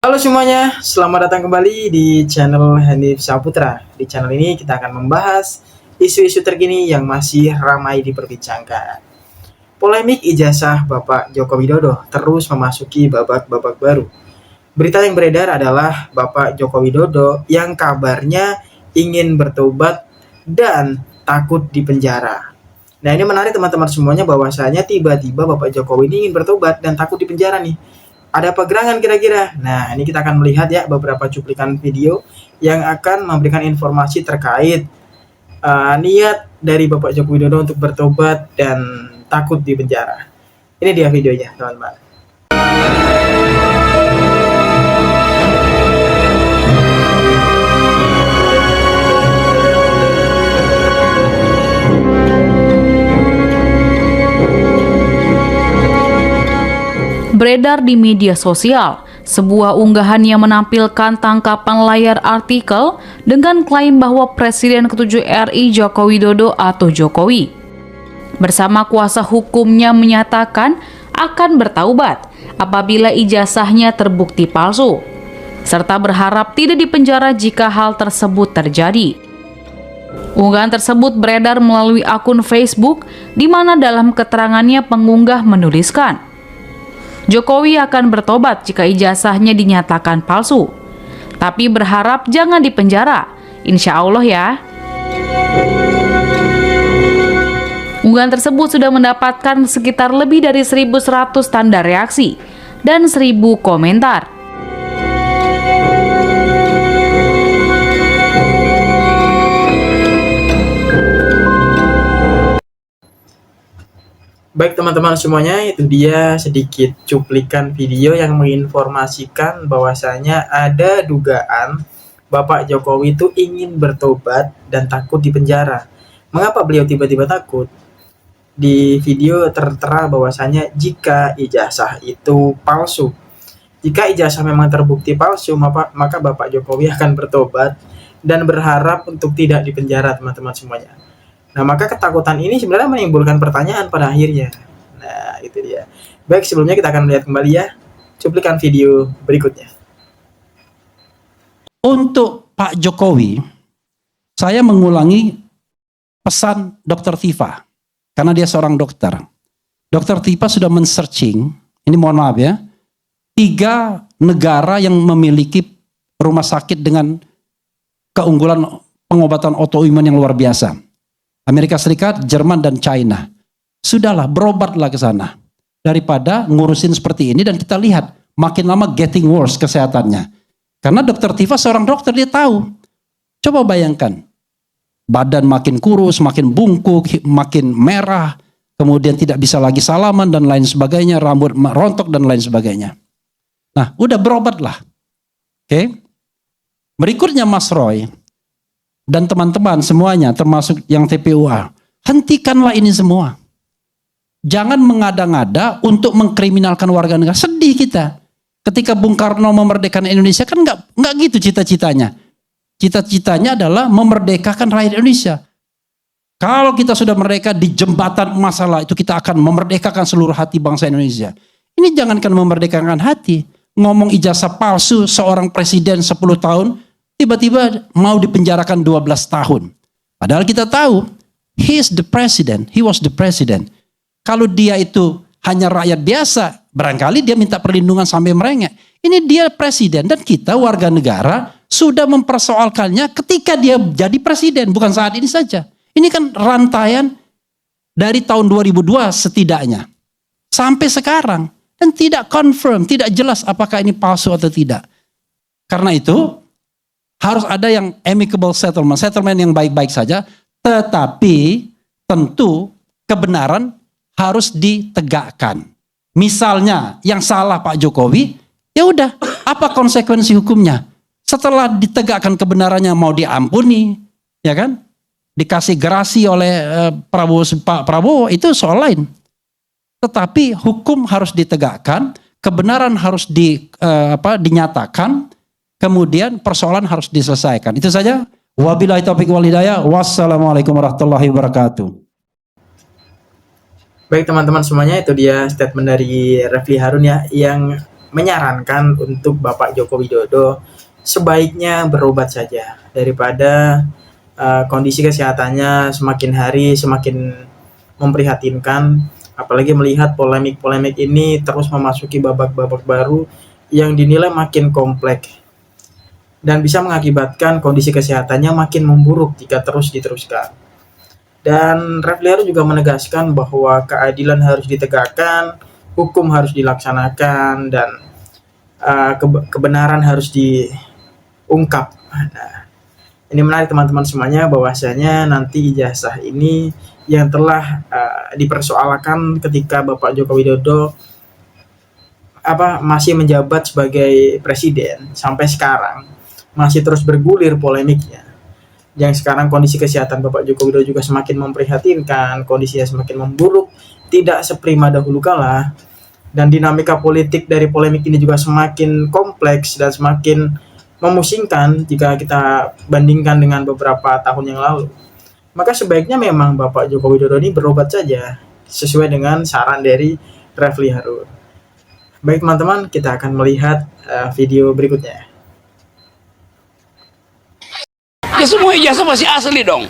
Halo semuanya, selamat datang kembali di channel Hanif Saputra. Di channel ini kita akan membahas isu-isu terkini yang masih ramai diperbincangkan. Polemik ijazah Bapak Joko Widodo terus memasuki babak-babak baru. Berita yang beredar adalah Bapak Joko Widodo yang kabarnya ingin bertobat dan takut dipenjara. Nah, ini menarik teman-teman semuanya, bahwasanya tiba-tiba Bapak Jokowi ini ingin bertobat dan takut dipenjara nih. Ada apa gerangan kira-kira? Nah, ini kita akan melihat ya beberapa cuplikan video yang akan memberikan informasi terkait niat dari Bapak Joko Widodo untuk bertobat dan takut di penjara. Ini dia videonya, teman-teman. Beredar di media sosial, sebuah unggahan yang menampilkan tangkapan layar artikel dengan klaim bahwa Presiden ke-7 RI Joko Widodo atau Jokowi bersama kuasa hukumnya menyatakan akan bertaubat apabila ijazahnya terbukti palsu, serta berharap tidak dipenjara jika hal tersebut terjadi. Unggahan tersebut beredar melalui akun Facebook, di mana dalam keterangannya pengunggah menuliskan, Jokowi akan bertobat jika ijazahnya dinyatakan palsu, tapi berharap jangan dipenjara, insya Allah ya. Unggahan tersebut sudah mendapatkan sekitar lebih dari 1.100 tanda reaksi dan 1.000 komentar. Baik teman-teman semuanya, itu dia sedikit cuplikan video yang menginformasikan bahwasanya ada dugaan Bapak Jokowi itu ingin bertobat dan takut dipenjara. Mengapa beliau tiba-tiba takut? Di video tertera bahwasanya jika ijazah itu palsu. Jika ijazah memang terbukti palsu, maka Bapak Jokowi akan bertobat dan berharap untuk tidak dipenjara, teman-teman semuanya. Nah, maka ketakutan ini sebenarnya menimbulkan pertanyaan pada akhirnya. Nah, itu dia. Baik, sebelumnya kita akan melihat kembali ya cuplikan video berikutnya. Untuk Pak Jokowi, saya mengulangi pesan Dr. Tifa, karena dia seorang dokter. Dr. Tifa sudah men-searching, ini mohon maaf ya, 3 negara yang memiliki rumah sakit dengan keunggulan pengobatan autoimun yang luar biasa. Amerika Serikat, Jerman, dan China. Sudahlah, berobatlah ke sana. Daripada ngurusin seperti ini dan kita lihat makin lama getting worse kesehatannya. Karena Dr. Tifa seorang dokter, dia tahu. Coba bayangkan, badan makin kurus, makin bungkuk, makin merah, kemudian tidak bisa lagi salaman dan lain sebagainya, rambut rontok dan lain sebagainya. Nah, udah berobatlah. Oke. Berikutnya Mas Roy dan teman-teman semuanya, termasuk yang TPUA, hentikanlah ini semua. Jangan mengada-ngada untuk mengkriminalkan warga negara. Sedih kita. Ketika Bung Karno memerdekakan Indonesia, kan nggak gitu cita-citanya. Cita-citanya adalah memerdekakan rakyat Indonesia. Kalau kita sudah merdeka di jembatan masalah itu, kita akan memerdekakan seluruh hati bangsa Indonesia. Ini jangankan memerdekakan hati. Ngomong ijazah palsu seorang presiden 10 tahun, tiba-tiba mau dipenjarakan 12 tahun. Padahal kita tahu, he was the president. Kalau dia itu hanya rakyat biasa, barangkali dia minta perlindungan sampai merengek. Ini dia presiden dan kita warga negara sudah mempersoalkannya ketika dia jadi presiden, bukan saat ini saja. Ini kan rantaian dari tahun 2002 setidaknya. Sampai sekarang. Dan tidak confirm, tidak jelas apakah ini palsu atau tidak. Karena itu, harus ada yang amicable settlement yang baik-baik saja, tetapi tentu kebenaran harus ditegakkan. Misalnya yang salah Pak Jokowi, ya udah, apa konsekuensi hukumnya? Setelah ditegakkan kebenarannya mau diampuni, ya kan? Dikasih gerasi oleh Pak Prabowo, itu soal lain. Tetapi hukum harus ditegakkan, kebenaran harus dinyatakan, kemudian persoalan harus diselesaikan. Itu saja. Wabillahi taufiq wal hidayah. Wassalamualaikum warahmatullahi wabarakatuh. Baik teman-teman semuanya, itu dia statement dari Refli Harun ya, yang menyarankan untuk Bapak Joko Widodo sebaiknya berobat saja daripada kondisi kesehatannya semakin hari semakin memprihatinkan, apalagi melihat polemik-polemik ini terus memasuki babak-babak baru yang dinilai makin kompleks dan bisa mengakibatkan kondisi kesehatannya makin memburuk jika terus diteruskan. Dan Refli Harun juga menegaskan bahwa keadilan harus ditegakkan, hukum harus dilaksanakan, dan kebenaran harus diungkap. Nah, ini menarik teman-teman semuanya, bahwasanya nanti ijazah ini yang telah dipersoalkan ketika Bapak Joko Widodo masih menjabat sebagai presiden sampai sekarang masih terus bergulir polemiknya. Yang sekarang kondisi kesehatan Bapak Joko Widodo juga semakin memprihatinkan, kondisinya semakin memburuk, tidak seprima dahulu kala, dan dinamika politik dari polemik ini juga semakin kompleks dan semakin memusingkan jika kita bandingkan dengan beberapa tahun yang lalu. Maka sebaiknya memang Bapak Joko Widodo ini berobat saja sesuai dengan saran dari Refli Harun. Baik teman-teman, kita akan melihat video berikutnya. Ya semua ijazah masih asli dong.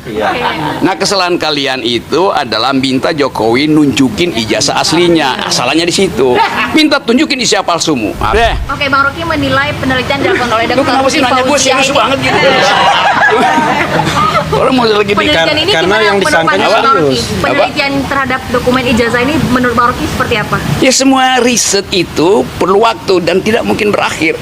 Nah kesalahan kalian itu adalah minta Jokowi nunjukin ijazah aslinya, asalnya di situ. Minta tunjukin ijazah palsumu. Oke, Bang Rocky menilai penelitian dilakukan oleh Lu Dr. kenapa sih nanya gue serius banget gitu? Orang mau lagi Penelitian ini karena gimana yang menurut disangkanya Bang Rocky? serius. Penelitian terhadap dokumen ijazah ini menurut Bang Rocky seperti apa? Ya semua riset itu perlu waktu dan tidak mungkin berakhir.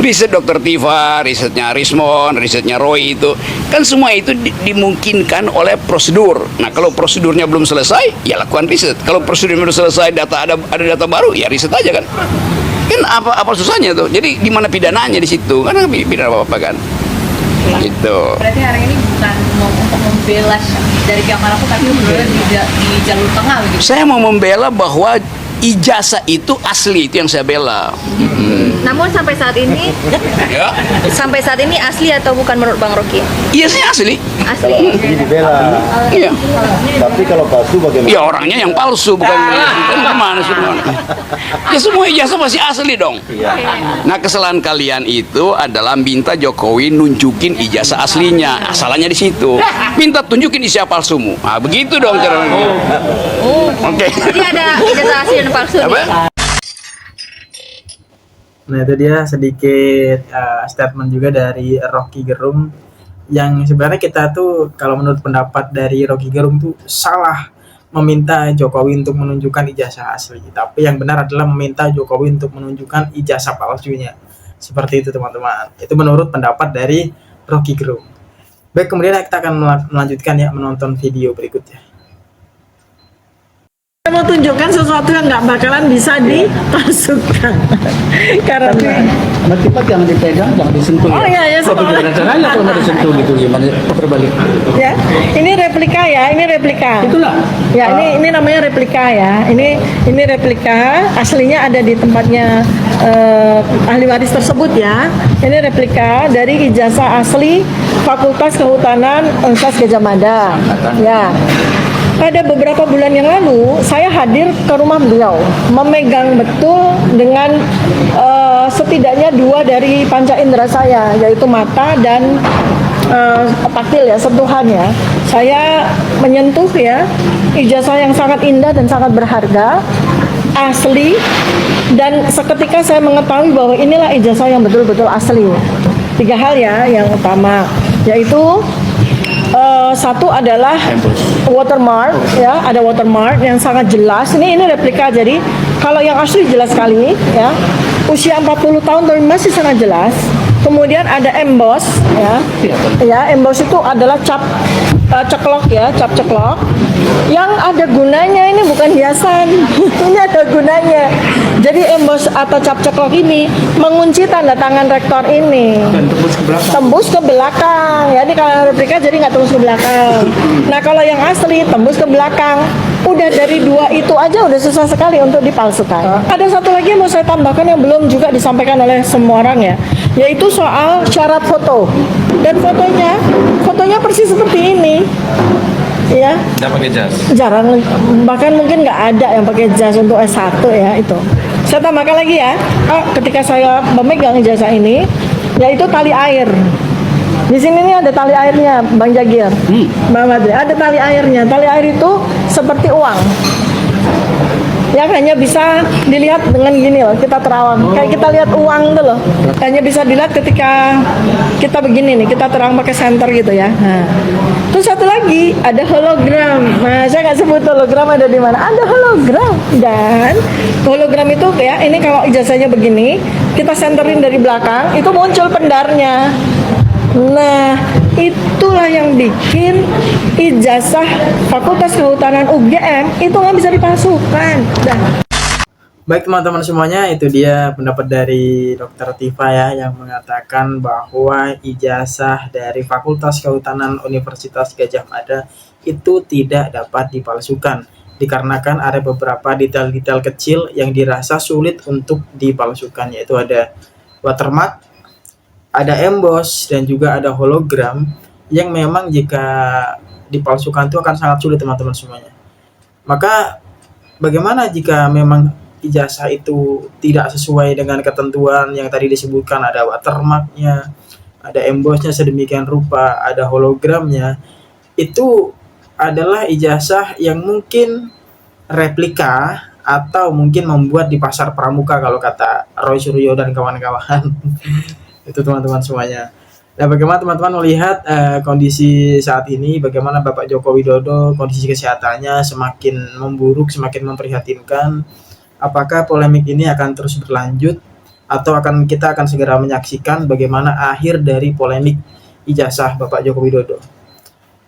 Riset Dr. Tifa, risetnya Rismon, risetnya Roy itu kan semua itu dimungkinkan oleh prosedur. Nah kalau prosedurnya belum selesai, ya lakukan riset. Kalau prosedurnya belum selesai, ada data baru, ya riset aja kan. Kan apa susahnya tuh? Jadi di mana pidananya di situ? Karena pidana apa kan? Gitu. Berarti hari ini bukan mau untuk membela dari pihak manapun, tapi sebenarnya di jalur tengah begitu. Saya mau membela bahwa ijazah itu asli, itu yang saya bela. Namun sampai saat ini Ya, asli atau bukan menurut Bang Rocky? iya sih asli. Asli. Ini dibela. Iya. Tapi kalau palsu bagaimana? Ya orangnya yang palsu bukan gimana sih? Ya semua ijazah masih asli dong. Nah kesalahan kalian itu adalah minta Jokowi nunjukin ijazah aslinya, asalnya di situ. Minta tunjukin ijazah palsumu. Nah begitu dong caranya. Oke. Jadi ada ijazah asli dan palsu nih. Apa? Nah itu dia sedikit statement juga dari Rocky Gerung, yang sebenarnya kita tuh kalau menurut pendapat dari Rocky Gerung tuh salah meminta Jokowi untuk menunjukkan ijazah asli, tapi yang benar adalah meminta Jokowi untuk menunjukkan ijazah palsunya. Seperti itu teman-teman, itu menurut pendapat dari Rocky Gerung. Baik, kemudian kita akan melanjutkan ya, menonton video berikutnya. Saya mau tunjukkan sesuatu yang nggak bakalan bisa dipalsukan. Karena Nanti Pak jangan dipegang, jangan disentuh. Oh iya ya, Bagaimana caranya kalau nggak disentuh gitu gimana? Putar balik. ya, ini replika ya, ini replika. Itulah. Ya, ini namanya replika ya. Ini replika, aslinya ada di tempatnya ahli waris tersebut ya. Ini replika dari ijazah asli Fakultas Kehutanan Universitas Gadjah Mada. Ya. Pada beberapa bulan yang lalu, saya hadir ke rumah beliau, memegang betul dengan setidaknya 2 dari panca indera saya, yaitu mata dan taktil ya, sentuhan ya. Saya menyentuh ya, ijazah yang sangat indah dan sangat berharga, asli, dan seketika saya mengetahui bahwa inilah ijazah yang betul-betul asli. 3 hal ya, yang utama, yaitu satu adalah watermark ya, ada watermark yang sangat jelas. Ini replika, jadi kalau yang asli jelas sekali ya, usia 40 tahun tapi masih sangat jelas. Kemudian ada emboss ya, emboss itu adalah cap ceklok ya, cap ceklok yang ada gunanya, ini bukan hiasan. Ini ada gunanya. Jadi emboss atau cap ceklok ini mengunci tanda tangan rektor ini. Tembus ke belakang. Ya, ini kalau replika jadi nggak tembus ke belakang. Nah, kalau yang asli tembus ke belakang. Udah dari 2 itu aja udah susah sekali untuk dipalsukan. Ada satu lagi yang mau saya tambahkan yang belum juga disampaikan oleh semua orang ya, yaitu soal syarat foto. Dan fotonya persis seperti ini. Ya. Nggak pakai jas. Jarang, bahkan mungkin nggak ada yang pakai jas untuk S1 ya itu. Saya tambahkan lagi ya, ketika saya memegang ijazah ini, yaitu tali air. Di sini nih ada tali airnya, Bang Jagir, Mbak Madri, ada tali airnya. Tali air itu seperti uang, yang hanya bisa dilihat dengan gini loh, kita terawang. Kayak kita lihat uang tuh loh, hanya bisa dilihat ketika kita begini nih, kita terawang pakai senter gitu ya. Nah, terus satu lagi ada hologram. Nah, saya nggak sebut hologram ada di mana. Ada hologram, dan hologram itu ya, ini kalau ijazahnya begini, kita senterin dari belakang, itu muncul pendarnya. Nah, itulah yang bikin ijazah Fakultas Kehutanan UGM itu nggak bisa dipalsukan. Baik teman-teman semuanya, itu dia pendapat dari Dr. Tifa ya, yang mengatakan bahwa ijazah dari Fakultas Kehutanan Universitas Gadjah Mada itu tidak dapat dipalsukan, dikarenakan ada beberapa detail-detail kecil yang dirasa sulit untuk dipalsukan, yaitu ada watermark, ada emboss, dan juga ada hologram yang memang jika dipalsukan itu akan sangat sulit teman-teman semuanya. Maka bagaimana jika memang ijazah itu tidak sesuai dengan ketentuan yang tadi disebutkan, ada watermarknya, ada embossnya sedemikian rupa, ada hologramnya, itu adalah ijazah yang mungkin replika atau mungkin membuat di pasar pramuka kalau kata Roy Suryo dan kawan-kawan. Itu teman-teman semuanya. Nah, bagaimana teman-teman melihat kondisi saat ini, bagaimana Bapak Joko Widodo kondisi kesehatannya semakin memburuk, semakin memprihatinkan. Apakah polemik ini akan terus berlanjut atau kita akan segera menyaksikan bagaimana akhir dari polemik ijazah Bapak Joko Widodo?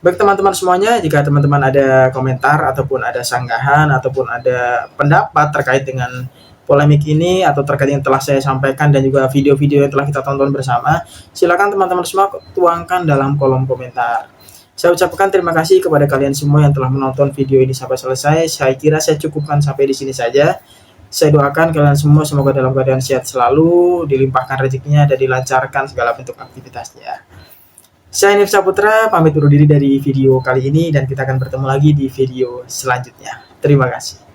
Baik teman-teman semuanya, jika teman-teman ada komentar ataupun ada sanggahan ataupun ada pendapat terkait dengan polemik ini atau terkait yang telah saya sampaikan dan juga video-video yang telah kita tonton bersama, silakan teman-teman semua tuangkan dalam kolom komentar. Saya ucapkan terima kasih kepada kalian semua yang telah menonton video ini sampai selesai. Saya kira saya cukupkan sampai di sini saja. Saya doakan kalian semua semoga dalam keadaan sehat selalu, dilimpahkan rezekinya dan dilancarkan segala bentuk aktivitasnya. Saya Hanif Saputra pamit undur diri dari video kali ini, dan kita akan bertemu lagi di video selanjutnya. Terima kasih.